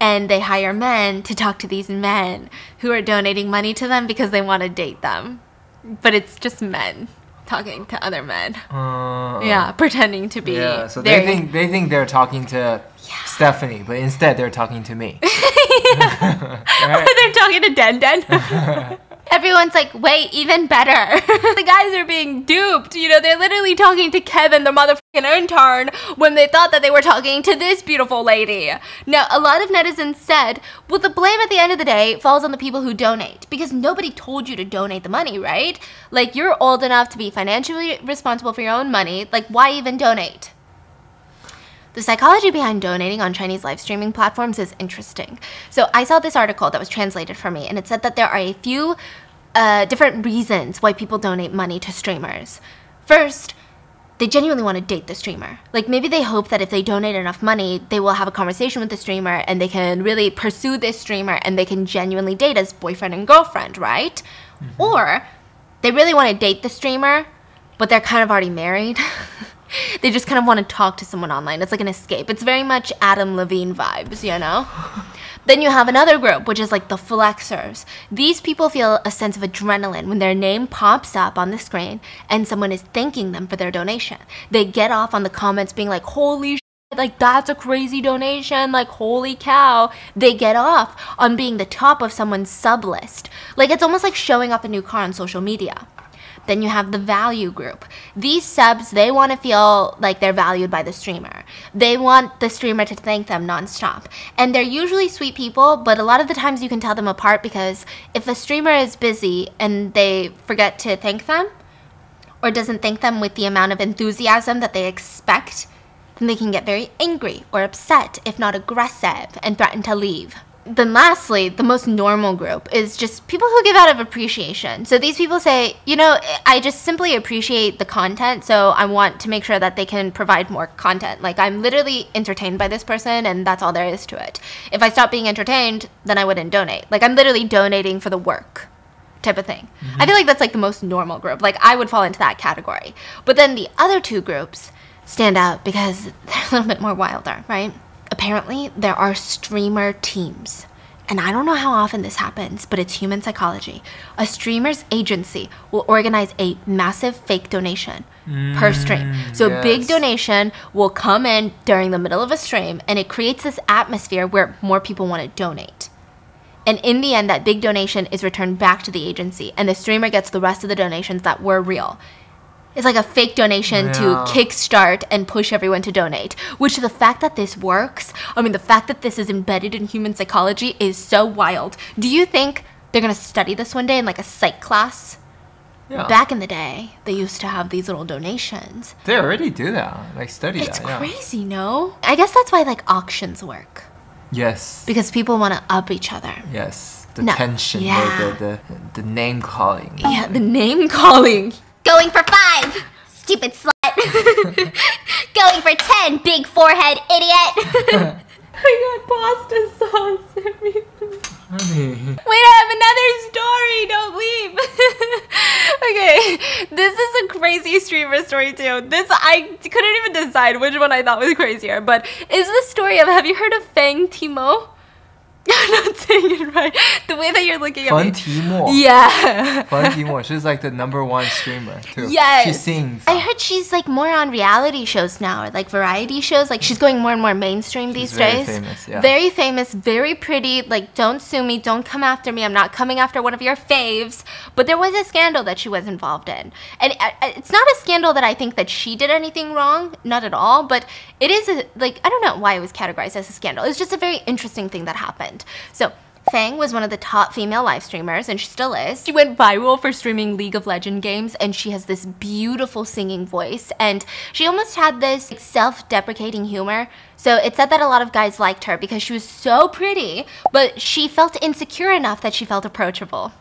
and they hire men to talk to these men who are donating money to them because they want to date them. But it's just men talking to other men. Yeah, pretending to be. Yeah, so they think they're talking to Stephanie, but instead they're talking to me. Right? They're talking to Den Den. Everyone's like, wait, even better. The guys are being duped. You know, they're literally talking to Kevin, the motherfucking intern, when they thought that they were talking to this beautiful lady. Now, a lot of netizens said, well, the blame at the end of the day falls on the people who donate, because nobody told you to donate the money, right? Like, you're old enough to be financially responsible for your own money. Like, why even donate? The psychology behind donating on Chinese live streaming platforms is interesting. So I saw this article that was translated for me, and it said that there are a few different reasons why people donate money to streamers. First, they genuinely want to date the streamer. Like, maybe they hope that if they donate enough money, they will have a conversation with the streamer and they can really pursue this streamer and they can genuinely date as boyfriend and girlfriend, right? Or they really want to date the streamer, but they're kind of already married. They just kind of want to talk to someone online. It's like an escape. It's very much Adam Levine vibes, you know? Then you have another group, which is like the flexers. These people feel a sense of adrenaline when their name pops up on the screen and someone is thanking them for their donation. They get off on the comments being like, holy shit, like that's a crazy donation, like holy cow. They get off on being the top of someone's sub list. Like, it's almost like showing off a new car on social media. Then you have the value group. These subs, they want to feel like they're valued by the streamer. They want the streamer to thank them nonstop. And they're usually sweet people, but a lot of the times you can tell them apart because if a streamer is busy and they forget to thank them, or doesn't thank them with the amount of enthusiasm that they expect, then they can get very angry or upset, if not aggressive, and threaten to leave. Then lastly, the most normal group is just people who give out of appreciation. So these people say, you know, I just simply appreciate the content, so I want to make sure that they can provide more content. Like, I'm literally entertained by this person, and that's all there is to it. If I stopped being entertained, then I wouldn't donate. Like, I'm literally donating for the work type of thing. I feel like that's like the most normal group. Like, I would fall into that category. But then the other two groups stand out because they're a little bit more wilder, right? Apparently, there are streamer teams. And I don't know how often this happens, but it's human psychology. A streamer's agency will organize a massive fake donation per stream. So a big donation will come in during the middle of a stream, and it creates this atmosphere where more people want to donate. And in the end, that big donation is returned back to the agency, and the streamer gets the rest of the donations that were real. It's like a fake donation to kickstart and push everyone to donate. Which, the fact that this works, I mean, the fact that this is embedded in human psychology is so wild. Do you think they're going to study this one day in like a psych class? Yeah. Back in the day, they used to have these little donations. They already do that, like study that. It's crazy, no? I guess that's why like auctions work. Yes. Because people want to up each other. Yes. The tension, the name calling. Yeah, the name calling. Going for 5, stupid slut. Going for 10, big forehead idiot. I got pasta sauce. Honey. Wait, I have another story. Don't leave. Okay, this is a crazy streamer story too. This, I couldn't even decide which one I thought was crazier, but it's the story of, have you heard of Fang Timo? I'm not saying it right. The way that you're looking at me. Fun Timo. Yeah. Fun Timo. She's like the #1 streamer too. Yes. She sings. I heard she's like more on reality shows now, or like variety shows. Like, she's going more and more mainstream these days. Very famous, yeah. Very famous, very pretty. Like, don't sue me, don't come after me. I'm not coming after one of your faves. But there was a scandal that she was involved in. And it's not a scandal that I think that she did anything wrong. Not at all. But it is, like, I don't know why it was categorized as a scandal. It's just a very interesting thing that happened. So Fang was one of the top female live streamers, and she still is. She went viral for streaming League of Legends games, and she has this beautiful singing voice, and she almost had this self-deprecating humor. So it said that a lot of guys liked her because she was so pretty, but she felt insecure enough that she felt approachable.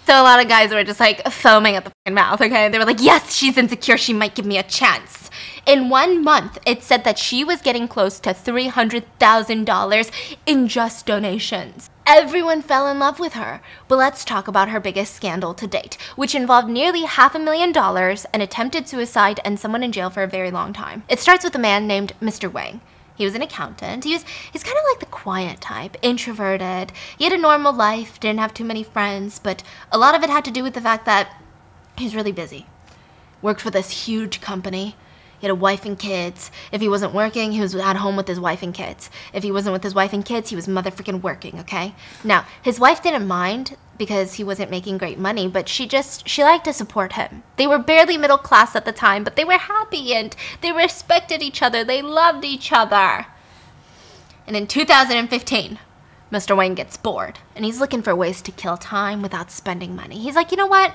So a lot of guys were just like foaming at the fucking mouth, okay? They were like, yes, she's insecure, she might give me a chance. In 1 month, it said that she was getting close to $300,000 in just donations. Everyone fell in love with her. But let's talk about her biggest scandal to date, which involved nearly $500,000, an attempted suicide, and someone in jail for a very long time. It starts with a man named Mr. Wang. He was an accountant. He's kind of like the quiet type, introverted. He had a normal life, didn't have too many friends, but a lot of it had to do with the fact that he's really busy. Worked for this huge company. He had a wife and kids. If he wasn't working, he was at home with his wife and kids. If he wasn't with his wife and kids, he was motherfucking working, okay? Now, his wife didn't mind because he wasn't making great money, but she liked to support him. They were barely middle class at the time, but they were happy and they respected each other. They loved each other. And in 2015, Mr. Wang gets bored and he's looking for ways to kill time without spending money. He's like, you know what?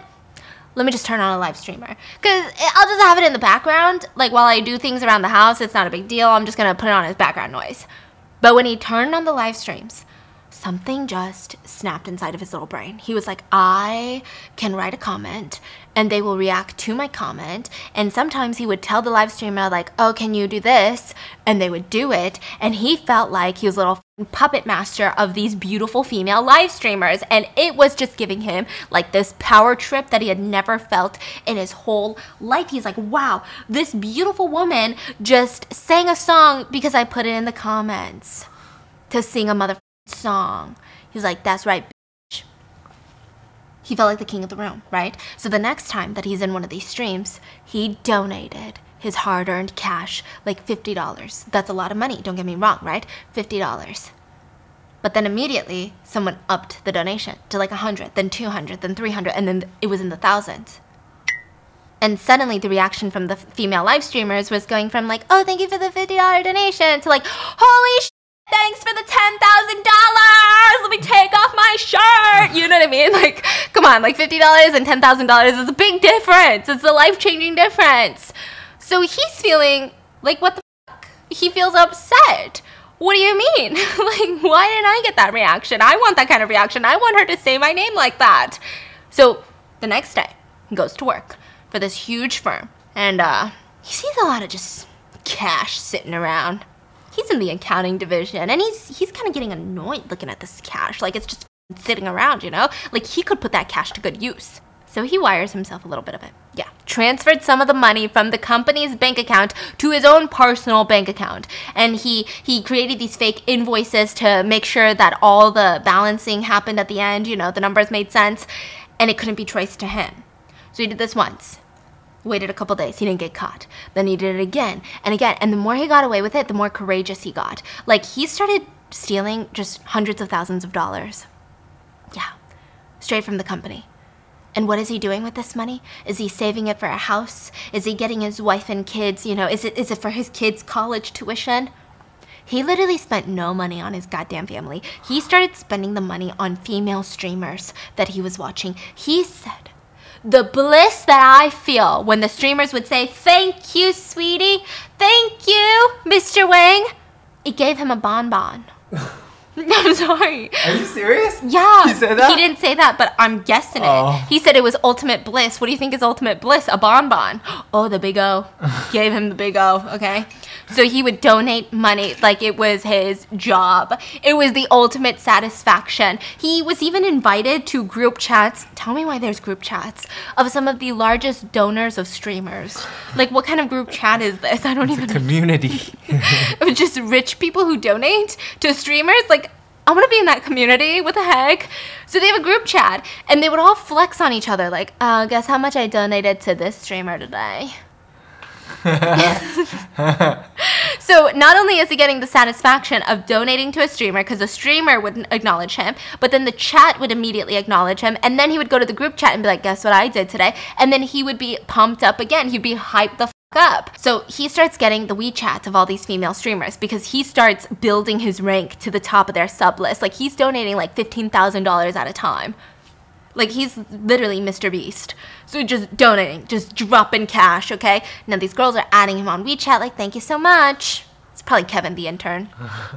Let me just turn on a live streamer. Because I'll just have it in the background. Like, while I do things around the house, it's not a big deal. I'm just going to put it on as background noise. But when he turned on the live streams, something just snapped inside of his little brain. He was like, I can write a comment, and they will react to my comment. And sometimes he would tell the live streamer, like, oh, can you do this? And they would do it. And he felt like he was a little puppet master of these beautiful female live streamers, and it was just giving him like this power trip that he had never felt in his whole life. He's like, wow, this beautiful woman just sang a song because I put it in the comments to sing a motherfucking song. He's like, that's right, bitch. He felt like the king of the room, right? So the next time that he's in one of these streams, he donated his hard-earned cash, like $50. That's a lot of money, don't get me wrong, right? $50. But then immediately, someone upped the donation to like 100, then 200, then 300, and then it was in the thousands. And suddenly the reaction from the female live streamers was going from like, oh, thank you for the $50 donation, to like, holy shit, thanks for the $10,000! Let me take off my shirt! You know what I mean? Like, come on, like $50 and $10,000 is a big difference. It's a life-changing difference. So he's feeling like, what the fuck? He feels upset. What do you mean? Like, why didn't I get that reaction? I want that kind of reaction. I want her to say my name like that. So the next day, he goes to work for this huge firm. And he sees a lot of just cash sitting around. He's in the accounting division, and he's kind of getting annoyed looking at this cash. Like, it's just sitting around, you know? Like, he could put that cash to good use. So he wires himself a little bit of it. Yeah. Transferred some of the money from the company's bank account to his own personal bank account. And he created these fake invoices to make sure that all the balancing happened at the end, you know, the numbers made sense, and it couldn't be traced to him. So he did this once. Waited a couple days, he didn't get caught. Then he did it again and again. And the more he got away with it, the more courageous he got. Like, he started stealing just hundreds of thousands of dollars. Yeah. Straight from the company. And what is he doing with this money? Is he saving it for a house? Is he getting his wife and kids, you know, is it for his kids' college tuition? He literally spent no money on his goddamn family. He started spending the money on female streamers that he was watching. He said, the bliss that I feel when the streamers would say, thank you, sweetie. Thank you, Mr. Wang. It gave him a bonbon. I'm sorry. Are you serious? Yeah. He said that? He didn't say that, but I'm guessing it. He said it was ultimate bliss. What do you think is ultimate bliss? A bonbon. Oh, the big O. Gave him the big O, okay? So he would donate money like it was his job. It was the ultimate satisfaction. He was even invited to group chats. Tell me why there's group chats of some of the largest donors of streamers. Like, what kind of group chat is this? I don't even know. Community. Just rich people who donate to streamers? Like, I want to be in that community. What the heck? So they have a group chat, and they would all flex on each other. Like, guess how much I donated to this streamer today? So not only is he getting the satisfaction of donating to a streamer, because the streamer wouldn't acknowledge him, but then the chat would immediately acknowledge him, and then he would go to the group chat and be like, guess what I did today? And then he would be pumped up again. He'd be hyped the fuck up. So he starts getting the WeChat of all these female streamers because he starts building his rank to the top of their sub list. Like, he's donating like $15,000 at a time. Like, he's literally Mr. Beast. So just donating, just dropping cash, okay? Now these girls are adding him on WeChat, like, thank you so much. It's probably Kevin the intern.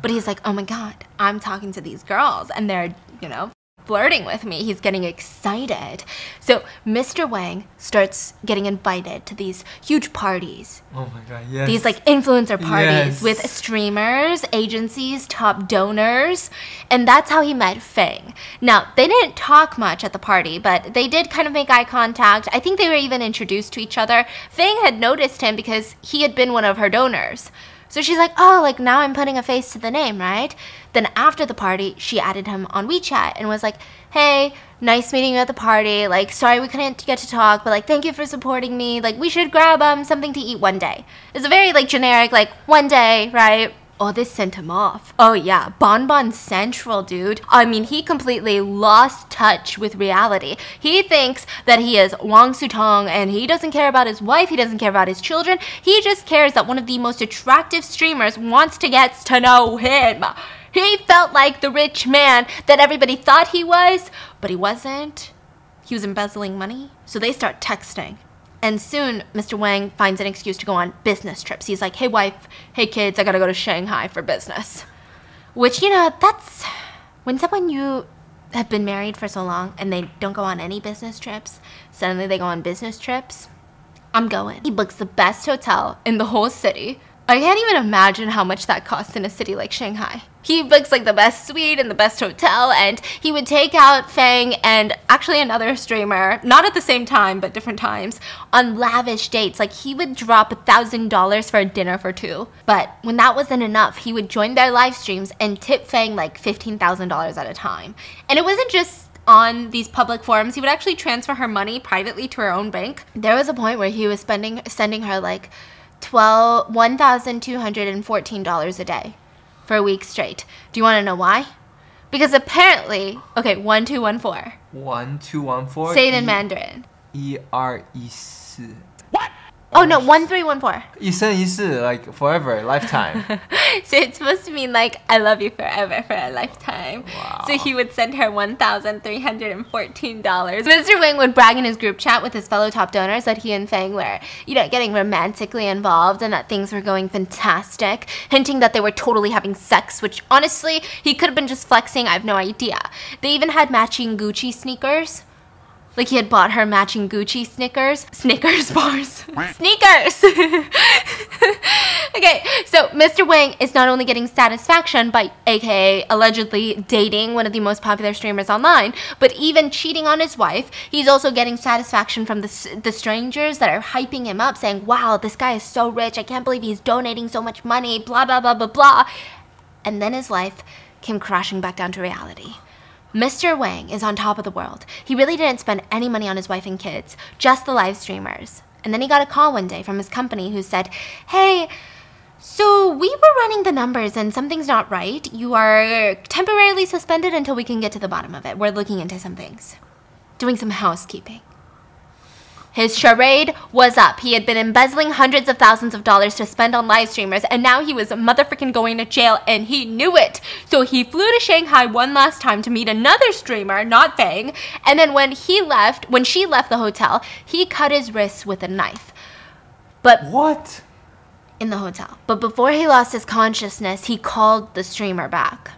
But he's like, oh my God, I'm talking to these girls and they're, you know, flirting with me. He's getting excited. So Mr. Wang starts getting invited to these huge parties. Oh my God, yes. These like influencer parties with streamers, agencies, top donors. And that's how he met Fang. Now, they didn't talk much at the party, but they did kind of make eye contact. I think they were even introduced to each other. Fang had noticed him because he had been one of her donors. So she's like, oh, like now I'm putting a face to the name, right? Then after the party, she added him on WeChat and was like, hey, nice meeting you at the party. Like, sorry we couldn't get to talk, but like, thank you for supporting me. Like, we should grab something to eat one day. It's a very like generic, like one day, right? Oh, this sent him off. Oh yeah, Bonbon Central, dude. I mean, he completely lost touch with reality. He thinks that he is Wang Sutong and he doesn't care about his wife, he doesn't care about his children. He just cares that one of the most attractive streamers wants to get to know him. He felt like the rich man that everybody thought he was, but he wasn't. He was embezzling money. So they start texting. And soon, Mr. Wang finds an excuse to go on business trips. He's like, hey, wife, hey, kids, I gotta go to Shanghai for business. Which, you know, that's... When someone you have been married for so long and they don't go on any business trips, suddenly they go on business trips, I'm going. He books the best hotel in the whole city. I can't even imagine how much that costs in a city like Shanghai. He books like the best suite and the best hotel, and he would take out Fang and actually another streamer, not at the same time, but different times, on lavish dates. Like, he would drop $1,000 for a dinner for two. But when that wasn't enough, he would join their live streams and tip Fang like $15,000 at a time. And it wasn't just on these public forums. He would actually transfer her money privately to her own bank. There was a point where he was sending her like $1,214 a day for a week straight. Do you want to know why? Because apparently, okay, 1214. 1214. Say it in Mandarin. 124. What? Oh no, 1314. 一生一世, like forever, lifetime. So it's supposed to mean like, I love you forever for a lifetime. Wow. So he would send her $1,314. Mr. Wang would brag in his group chat with his fellow top donors that he and Fang were, you know, getting romantically involved and that things were going fantastic, hinting that they were totally having sex, which honestly, he could have been just flexing, I have no idea. They even had matching Gucci sneakers. Like, he had bought her matching Gucci Snickers bars. Sneakers! Okay, so Mr. Wang is not only getting satisfaction by, aka allegedly dating one of the most popular streamers online, but even cheating on his wife. He's also getting satisfaction from the strangers that are hyping him up, saying, wow, this guy is so rich, I can't believe he's donating so much money, blah, blah, blah, blah, blah. And then his life came crashing back down to reality. Mr. Wang is on top of the world. He really didn't spend any money on his wife and kids, just the live streamers. And then he got a call one day from his company who said, hey, so we were running the numbers and something's not right. You are temporarily suspended until we can get to the bottom of it. We're looking into some things. Doing some housekeeping. His charade was up. He had been embezzling hundreds of thousands of dollars to spend on live streamers, and now he was motherfucking going to jail, and he knew it. So he flew to Shanghai one last time to meet another streamer, not Fang, and then when she left the hotel, he cut his wrists with a knife. But what? In the hotel. But before he lost his consciousness, he called the streamer back.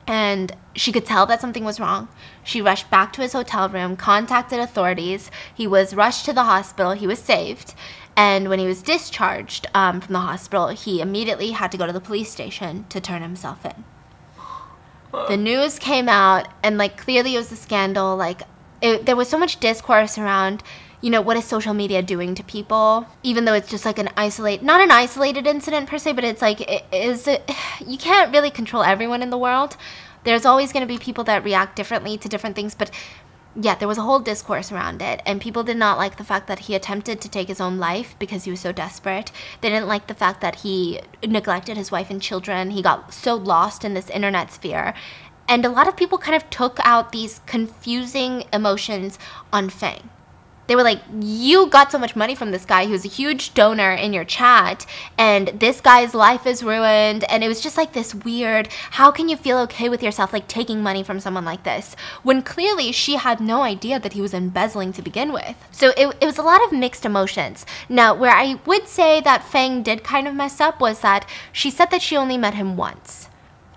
And she could tell that something was wrong. She rushed back to his hotel room, contacted authorities. He was rushed to the hospital. He was saved. And when he was discharged from the hospital, he immediately had to go to the police station to turn himself in. The news came out, and like clearly it was a scandal. Like there was so much discourse around, you know, what is social media doing to people? Even though it's just like not an isolated incident per se, but it's like, you can't really control everyone in the world. There's always going to be people that react differently to different things, but yeah, there was a whole discourse around it, and people did not like the fact that he attempted to take his own life because he was so desperate. They didn't like the fact that he neglected his wife and children. He got so lost in this internet sphere. And a lot of people kind of took out these confusing emotions on Fang. They were like, you got so much money from this guy who's a huge donor in your chat, and this guy's life is ruined. And it was just like this weird, how can you feel okay with yourself like taking money from someone like this, when clearly she had no idea that he was embezzling to begin with. So it was a lot of mixed emotions. Now, where I would say that Fang did kind of mess up was that she said that she only met him once,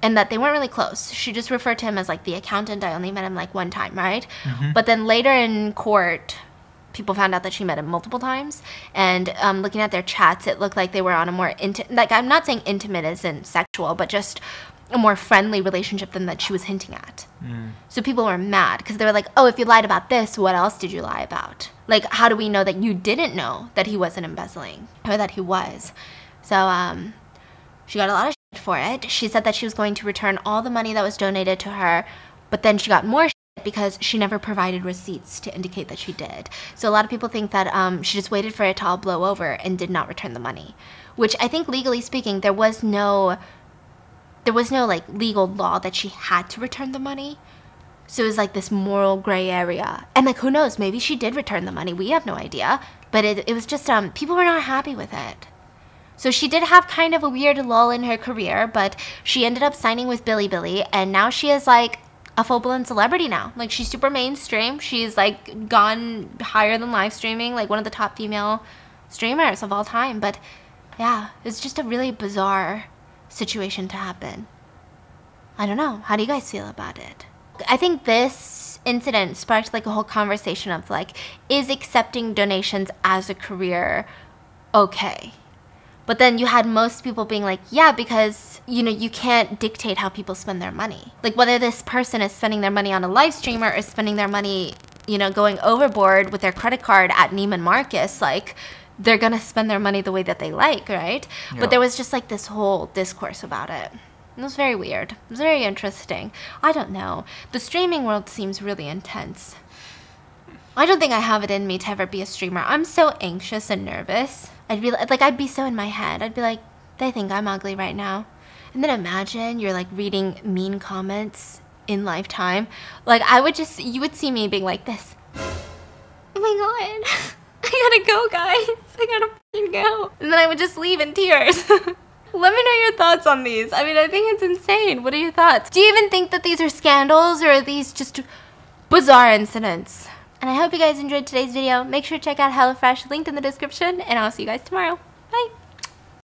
and that they weren't really close. She just referred to him as like the accountant. I only met him like one time, right? But then later in court, people found out that she met him multiple times. And looking at their chats, it looked like they were on a more like, I'm not saying intimate as in sexual, but just a more friendly relationship than that she was hinting at. So people were mad because they were like, oh, if you lied about this, what else did you lie about? Like, how do we know that you didn't know that he wasn't embezzling, or that he was? So she got a lot of shit for it. She said that she was going to return all the money that was donated to her, but then she got more shit because she never provided receipts to indicate that she did. So a lot of people think that she just waited for it to all blow over and did not return the money, which I think, legally speaking, there was no like legal law that she had to return the money. So it was like this moral gray area. And like, who knows, maybe she did return the money. We have no idea. But it was just, people were not happy with it. So she did have kind of a weird lull in her career, but she ended up signing with Bilibili, and now she is like a full-blown celebrity now. Like, she's super mainstream. She's like gone higher than live streaming, like one of the top female streamers of all time. But yeah, it's just a really bizarre situation to happen. I don't know. How do you guys feel about it? I think this incident sparked like a whole conversation of like, is accepting donations as a career okay? But then you had most people being like, yeah, because, you know, you can't dictate how people spend their money. Like, whether this person is spending their money on a live streamer or spending their money, you know, going overboard with their credit card at Neiman Marcus, like, they're gonna spend their money the way that they like, right? Yeah. But there was just like this whole discourse about it. It was very weird. It was very interesting. I don't know. The streaming world seems really intense. I don't think I have it in me to ever be a streamer. I'm so anxious and nervous. I'd be so in my head. I'd be like, they think I'm ugly right now. And then imagine you're like reading mean comments in Lifetime. Like, you would see me being like this. Oh my god. I gotta go, guys. I gotta fucking go. And then I would just leave in tears. Let me know your thoughts on these. I mean, I think it's insane. What are your thoughts? Do you even think that these are scandals, or are these just bizarre incidents? And I hope you guys enjoyed today's video. Make sure to check out HelloFresh, linked in the description, and I'll see you guys tomorrow. Bye!